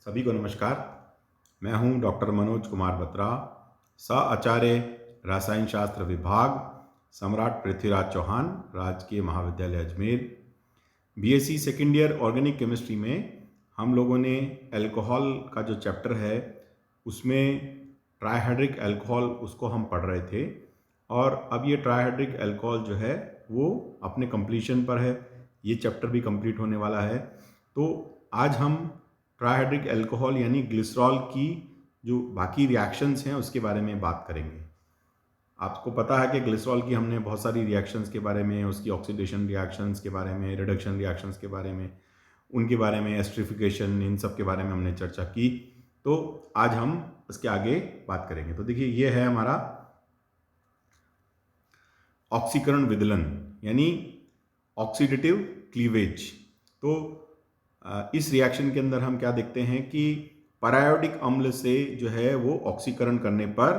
सभी को नमस्कार। मैं हूं डॉक्टर मनोज कुमार बत्रा, सह आचार्य रसायन शास्त्र विभाग, सम्राट पृथ्वीराज चौहान, राजकीय महाविद्यालय Ajmer. BSc second year organic chemistry में हम लोगों ने अल्कोहल का जो चैप्टर है उसमें ट्राइहाइड्रिक अल्कोहल उसको हम पढ़ रहे थे और अब ये ट्राइहाइड्रिक अल्कोहल जो है वो अपने कंप्लीशन पर है। ये चैप्टर भी कंप्लीट होने वाला है। तो आज हम ट्राइहाइड्रिक अल्कोहल यानी ग्लिसरॉल की जो बाकी रिएक्शंस हैं उसके बारे में बात करेंगे। आपको पता है कि ग्लिसरॉल की हमने बहुत सारी रिएक्शंस के बारे में, उसकी ऑक्सीडेशन रिएक्शंस के बारे में, रिडक्शन रिएक्शंस के बारे में, उनके बारे में, एस्ट्रिफिकेशन, इन सब के बारे में हमने चर्चा की। तो आज हम उसके आगे बात करेंगे। तो देखिए, ये है हमारा ऑक्सीकरण विदलन यानी ऑक्सीडेटिव क्लीवेज। तो इस रिएक्शन के अंदर हम क्या देखते हैं कि पैरायोडिक अम्ल से जो है वो ऑक्सीकरण करने पर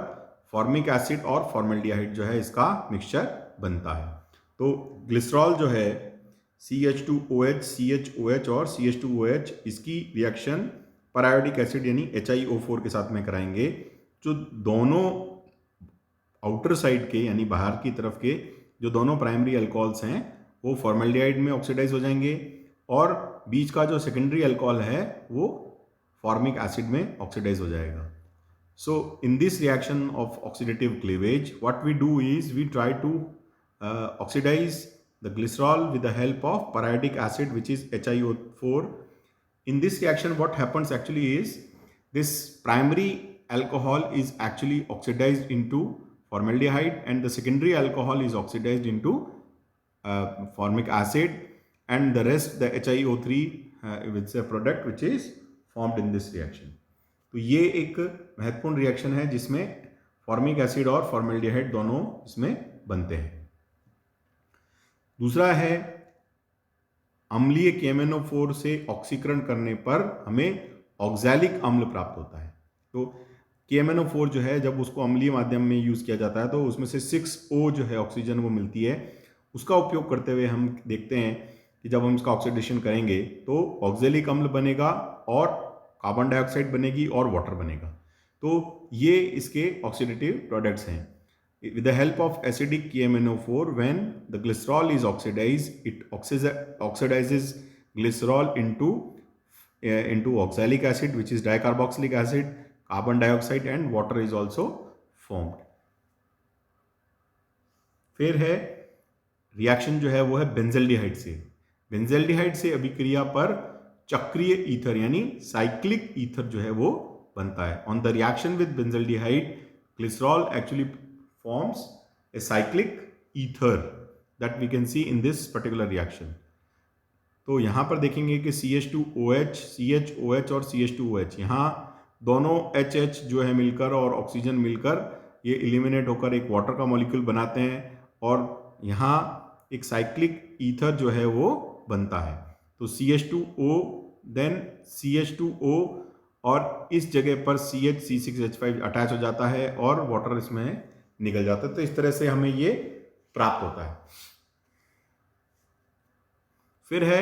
फॉर्मिक एसिड और फॉर्मल्डिहाइड जो है इसका मिक्सचर बनता है। तो ग्लिसरॉल जो है CH2OH, CHOH और CH2OH, इसकी रिएक्शन पैरायोडिक एसिड यानी HiO4 के साथ में कराएंगे। जो दोनों आउटर साइड के यानी बाहर की तरफ के जो दोनों प्राइमरी अल्कोहल्स हैं वो फॉर्मल्डिहाइड में ऑक्सीडाइज हो जाएंगे और बीच का जो सेकेंडरी अल्कोहल है वो फॉर्मिक एसिड में ऑक्सीडाइज हो जाएगा। So in this reaction of oxidative cleavage what we do is we try to oxidise the glycerol with the help of periodic acid which is HiO4. In this reaction what happens actually is this primary alcohol is actually oxidized into formaldehyde and the secondary alcohol is oxidized into formic acid, and the rest the HiO3 which is a product which is formed in this reaction. तो ये एक महत्वपूर्ण reaction है जिसमें formic acid और formaldehyde दोनों इसमें बनते हैं। दूसरा है अम्लीय KMnO4 से ऑक्सीकरण करने पर हमें ऑक्सैलिक अम्ल प्राप्त होता है। तो KMnO4 जो है जब उसको अम्लीय माध्यम में यूज़ किया जाता है तो उसमें से 6O जो है ऑक्सीजन वो मिलती है। उसका उपयोग करते हुए हम देखते हैं कि जब हम इसका ऑक्सीडेशन करेंगे तो ऑक्सैलिक अम्ल बनेगा और कार्बन डाइऑक्साइड बनेगी और वाटर बनेगा। तो ये इसके ऑक्सीडेटिव प्रोडक्ट्स हैं। With the help of acidic KMnO4, when the glycerol is oxidized, it oxidizes glycerol into oxalic acid, which is dicarboxylic acid, carbon dioxide, and water is also formed. फिर है reaction जो है वो है benzaldehyde से। Benzaldehyde से अभिक्रिया पर चक्रीय ईथर यानी साइक्लिक ईथर जो है वो बनता है। On the reaction with benzaldehyde, glycerol actually forms a cyclic ether that we can see in this particular reaction. तो यहाँ पर देखेंगे कि CH2OH, CHOH और CH2OH, यहाँ दोनों HH जो है मिलकर और ऑक्सीजन मिलकर ये एलिमिनेट होकर एक वाटर का मॉलिक्यूल बनाते हैं और यहाँ एक साइक्लिक ईथर जो है वो बनता है। तो CH2O देन CH2O और इस जगह पर CH3CH5 अटैच हो जाता है और वाटर इसमें निकल जाता है। तो इस तरह से हमें ये प्राप्त होता है। फिर है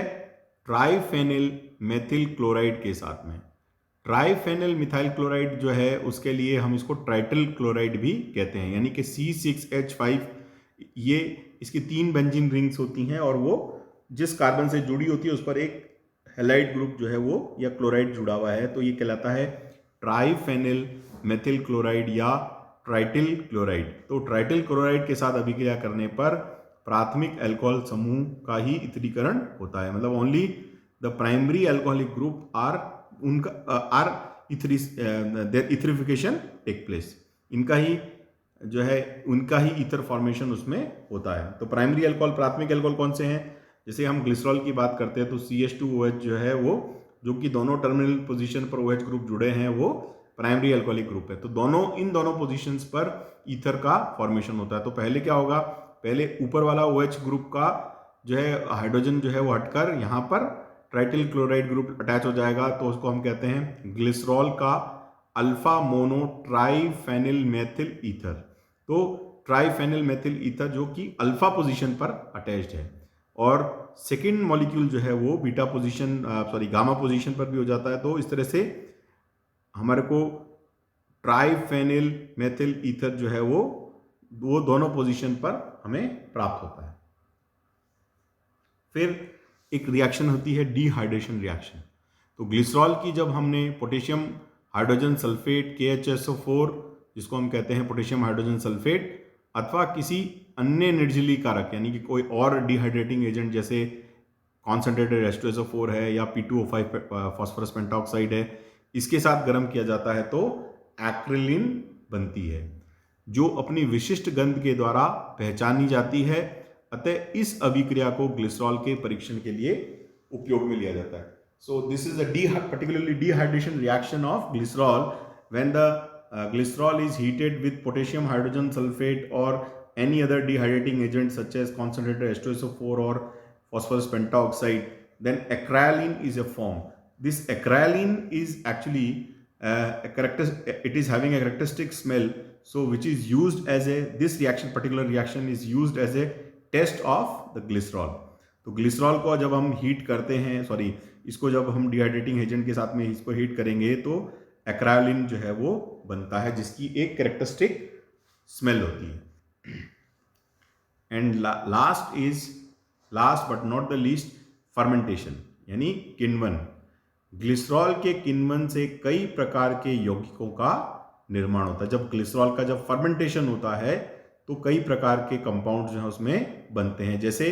ट्राइफेनिल मेथिल क्लोराइड के साथ में। ट्राइफेनिल मिथाइल क्लोराइड जो है उसके लिए हम इसको ट्राइटल क्लोराइड भी कहते हैं, यानी कि C6H5। ये इसकी 3 बेंजीन रिंग्स होती हैं और वो जिस कार्बन से जुड़ी होती है उस पर एक हैलाइड ग्रुप जो है वो या क्लोराइड जुड़ा हुआ है, तो ये कहलाता है ट्राइफेनिल मेथिल क्लोराइड या ट्राइटिल क्लोराइड। तो ट्राइटिल क्लोराइड के साथ अभिक्रिया करने पर प्राथमिक अल्कोहल समूह का ही इथरीकरण होता है। मतलब only the primary alcoholic group are etherification take place. इनका ही जो है उनका ही ईथर फॉर्मेशन उसमें होता है। तो प्राइमरी अल्कोहल, प्राथमिक अल्कोहल कौन से हैं? जैसे हम ग्लिसरॉल की बात करते हैं तो CH2OH जो है वो, जो कि दोनों टर्मिनल पोजीशन पर OH ग्रुप जुड़े हैं, वो प्राइमरी अल्कोहलिक ग्रुप है। तो इन दोनों पोजीशंस पर ईथर का फॉर्मेशन होता है। तो पहले क्या होगा, पहले ऊपर वाला OH ग्रुप का जो है हाइड्रोजन जो है वो हटकर यहाँ पर ट्राइटिल क्लोराइड ग्रुप अटैच हो जाएगा। तो उसको हम कहते हैं ग्लिसरॉल का अल्फा मोनो ट्राइफेनिल मेथिल ईथर। तो ट्राइफेनिल मेथिल ईथर जो कि अल्फा पोजीशन पर अटैच्ड है। और सेकेंड मॉलिक्यूल जो है वो बीटा पोजीशन गामा पोजीशन पर भी हो जाता है। तो इस तरह से हमारे को ट्राइफेनिल मेथिल ईथर जो है वो दोनों पोजीशन पर हमें प्राप्त होता है। फिर एक रिएक्शन होती है डिहाइड्रेशन रिएक्शन। तो ग्लिसरॉल की जब हमने पोटेशियम हाइड्रोजन सल्फेट KHSO4 जिसको हम कहते हैं पोटेशियम हाइड्रोजन सल्फेट अथवा किसी अन्य निर्जलीय कारक यानी कि कोई और डिहाइड्रेटिंग एजेंट जैसे कॉन्सेंट्रेटेड H2SO4 है या P2O5 फॉस्फोरस पेंटॉक्साइड है, इसके साथ गर्म किया जाता है तो एक्रिलिन बनती है जो अपनी विशिष्ट गंध के द्वारा पहचानी जाती है। अतः इस अभिक्रिया को ग्लिसरॉल के परीक्षण के लिए उपयोग में लिया जाता है। So this is a particularly dehydration reaction of glycerol when the glycerol is heated with potassium hydrogen sulfate or any other dehydrating agent such as concentrated H2SO4 or phosphorus pentoxide, then acrylamine is a form. This acrylamine is actually it is having a characteristic smell, so which is used as a particular reaction is used as a test of the glycerol. तो glycerol को जब हम heat करते हैं इसको जब हम dehydrating agent के साथ में इसको हीट करेंगे तो एक्रायोलिन जो है वो बनता है जिसकी एक कैरेक्टरिस्टिक स्मेल होती है। And last but not the least fermentation यानी किण्वन। ग्लिसरॉल के किण्वन से कई प्रकार के यौगिकों का निर्माण होता है। जब ग्लिसरॉल का जब फर्मेंटेशन होता है तो कई प्रकार के कंपाउंड जो है उसमें बनते हैं, जैसे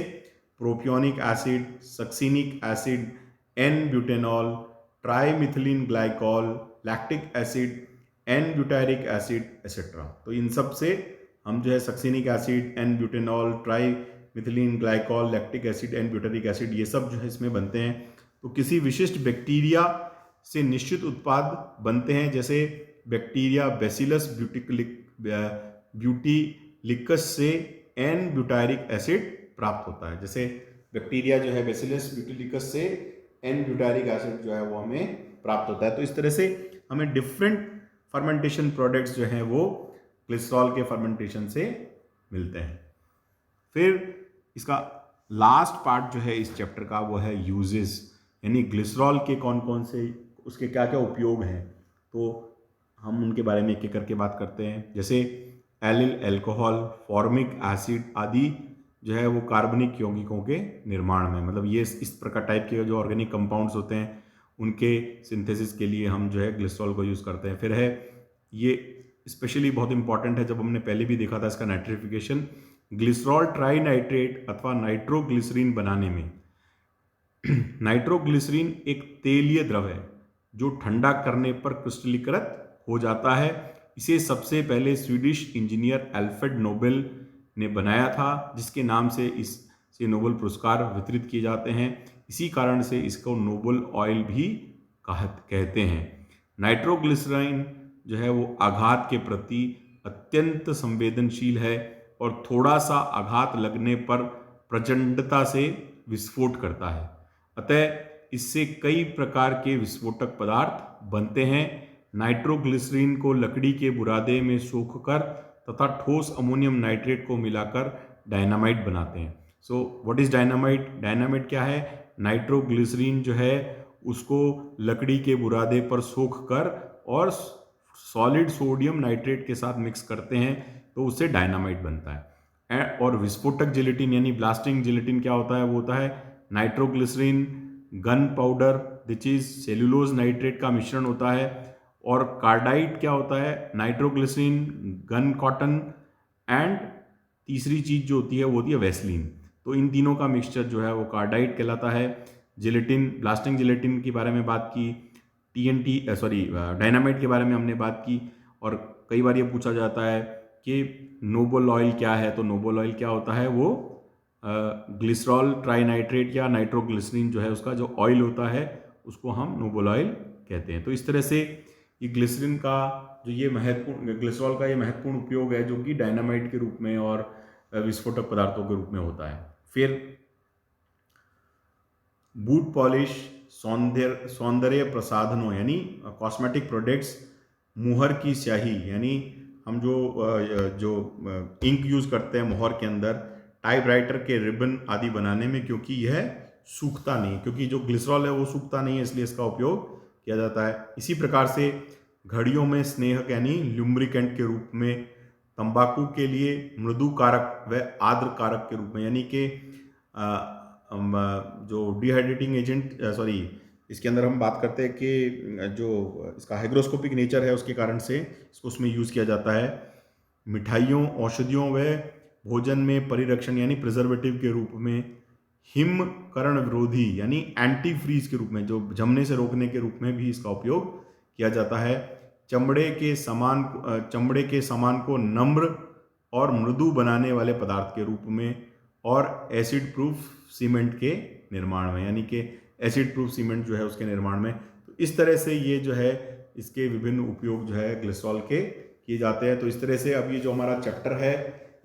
propionic acid, succinic acid, n butanol, trimethylene glycol, lactic acid, n butyric acid etcetera. तो इन सब से हम जो है succinic acid, n butanol, trimethylene glycol, lactic acid, n butyric acid ये सब जो है इसमें बनते हैं। तो किसी विशिष्ट बैक्टीरिया से निश्चित उत्पाद बनते हैं, जैसे बैक्टीरिया बैसिलस ब्यूटिलिकस से N-ब्यूटायरिक एसिड प्राप्त होता है। जैसे बैक्टीरिया जो है बैसिलस ब्यूटिलिकस से N-ब्यूटायरिक एसिड जो है वो हमें प्राप्त होता है। तो इस तरह से हमें डिफरेंट फर्मेंटेशन प्रोडक्ट्स जो हैं वो ग्लिसरॉल के फर्मेंटेशन से मिलते हैं। फिर इसका लास्ट पार्ट जो है इस चैप्टर का वो है यूजेस, यानी ग्लिसरॉल के कौन कौन से उसके क्या क्या उपयोग हैं, तो हम उनके बारे में एक एक करके बात करते हैं। जैसे एलिल अल्कोहल, फॉर्मिक एसिड आदि जो है वो कार्बनिक यौगिकों के निर्माण में, मतलब ये इस प्रकार टाइप के जो ऑर्गेनिक कंपाउंड्स होते हैं उनके सिंथेसिस के लिए हम जो है ग्लिसरॉल को यूज़ करते हैं। फिर है ये स्पेशली बहुत इंपॉर्टेंट है, जब हमने पहले भी देखा था इसका नाइट्रिफिकेशन। ग्लिसरॉल ट्राई नाइट्रेट अथवा नाइट्रोग्लिसरीन बनाने में नाइट्रोग्लिसरीन एक तेलीय द्रव है जो ठंडा करने पर क्रिस्टलीकृत हो जाता है। इसे सबसे पहले स्वीडिश इंजीनियर एल्फ्रेड नोबेल ने बनाया था, जिसके नाम से इससे नोबेल पुरस्कार वितरित किए जाते हैं। इसी कारण से इसको नोबेल ऑयल भी कहते हैं। नाइट्रोग्लिसराइन जो है वो आघात के प्रति अत्यंत संवेदनशील है और थोड़ा सा आघात लगने पर प्रचंडता से विस्फोट करता है। अतः इससे कई प्रकार के विस्फोटक पदार्थ बनते हैं। नाइट्रोग्लिसरीन को लकड़ी के बुरादे में सोखकर तथा ठोस अमोनियम नाइट्रेट को मिलाकर डायनामाइट बनाते हैं। So what is dynamite? Dynamite क्या है? नाइट्रोग्लिसरीन जो है उसको लकड़ी के बुरादे पर सोख कर और सॉलिड सोडियम नाइट्रेट के साथ मिक्स करते हैं तो उससे डायनामाइट बनता है। और विस्फोटक जिलेटिन यानी ब्लास्टिंग जिलेटिन क्या होता है? वो होता है nitroglycerine gunpowder which is cellulose nitrate का मिश्रण होता है। और कार्डाइट क्या होता है? नाइट्रोग्लिसरीन गन कॉटन एंड तीसरी चीज जो होती है वो होती है वैसलीन। तो इन तीनों का मिक्सचर जो है वो कार्डाइट कहलाता है। जिलेटिन, ब्लास्टिंग जिलेटिन के बारे में बात की, डायनामाइट के बारे में हमने बात की। और कई बार ये पूछा जाता है कि नोबल ऑयल क्या है, तो नोबल ऑयल क्या होता है? वो ग्लिसरॉल ट्राइनाइट्रेट या नाइट्रोग्लिसरीन जो है उसका जो ऑयल होता है उसको हम नोबल ऑयल कहते हैं। तो इस तरह से ये ग्लिसरीन का जो ये ग्लिसरॉल का ये महत्वपूर्ण उपयोग है जो कि डायनामाइट के रूप में और विस्फोटक पदार्थों के रूप में होता है। फिर बूट पॉलिश, सौंदर्य प्रसाधनों यानी कॉस्मेटिक प्रोडक्ट्स, मुहर की स्याही यानी हम जो इंक यूज़ करते हैं मोहर के अंदर, टाइपराइटर के रिबन आदि बनाने में, क्योंकि यह सूखता नहीं, क्योंकि जो ग्लिसरॉल है वो सूखता नहीं है, इसलिए इसका उपयोग किया जाता है। इसी प्रकार से घड़ियों में स्नेहक यानी ल्यूम्ब्रिकेंट के रूप में, तंबाकू के लिए मृदु कारक व आर्द्र कारक के रूप में, यानी कि जो डिहाइड्रेटिंग एजेंट इसके अंदर हम बात करते हैं कि जो इसका हाइग्रोस्कोपिक नेचर है उसके कारण से इसको उसमें यूज़ किया जाता है। मिठाइयों, औषधियों व भोजन में परिरक्षण यानी प्रिजर्वेटिव के रूप में, हिमकरण विरोधी यानी एंटी फ्रीज के रूप में, जो जमने से रोकने के रूप में भी इसका उपयोग किया जाता है। चमड़े के सामान को नम्र और मृदु बनाने वाले पदार्थ के रूप में, और एसिड प्रूफ सीमेंट के निर्माण में, यानी कि एसिड प्रूफ सीमेंट जो है उसके निर्माण में। तो इस तरह से ये जो है इसके विभिन्न उपयोग जो है ग्लिसरॉल के किए जाते हैं। तो इस तरह से अब ये जो हमारा चैप्टर है,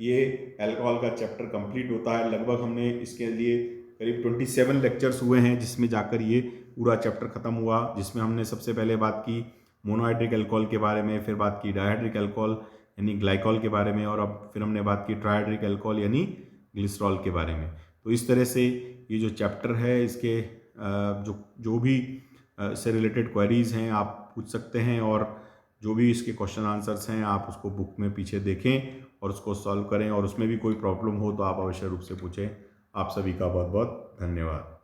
ये अल्कोहल का चैप्टर कंप्लीट होता है। लगभग हमने इसके लिए करीब 27 लेक्चर्स हुए हैं, जिसमें जाकर ये पूरा चैप्टर खत्म हुआ, जिसमें हमने सबसे पहले बात की मोनोहाइड्रिक अल्कोहल के बारे में, फिर बात की डायहाइड्रिक अल्कोहल यानी ग्लाइकॉल के बारे में, और अब फिर हमने बात की ट्राइहाइड्रिक अल्कोहल यानी ग्लिसरॉल के बारे में। तो इस तरह से ये जो चैप्टर है इसके जो भी इससे रिलेटेड क्वेरीज़ हैं आप पूछ सकते हैं, और जो भी इसके क्वेश्चन आंसर्स हैं आप उसको बुक में पीछे देखें और उसको सॉल्व करें, और उसमें भी कोई प्रॉब्लम हो तो आप अवश्य रूप से पूछें। आप सभी का बहुत बहुत धन्यवाद।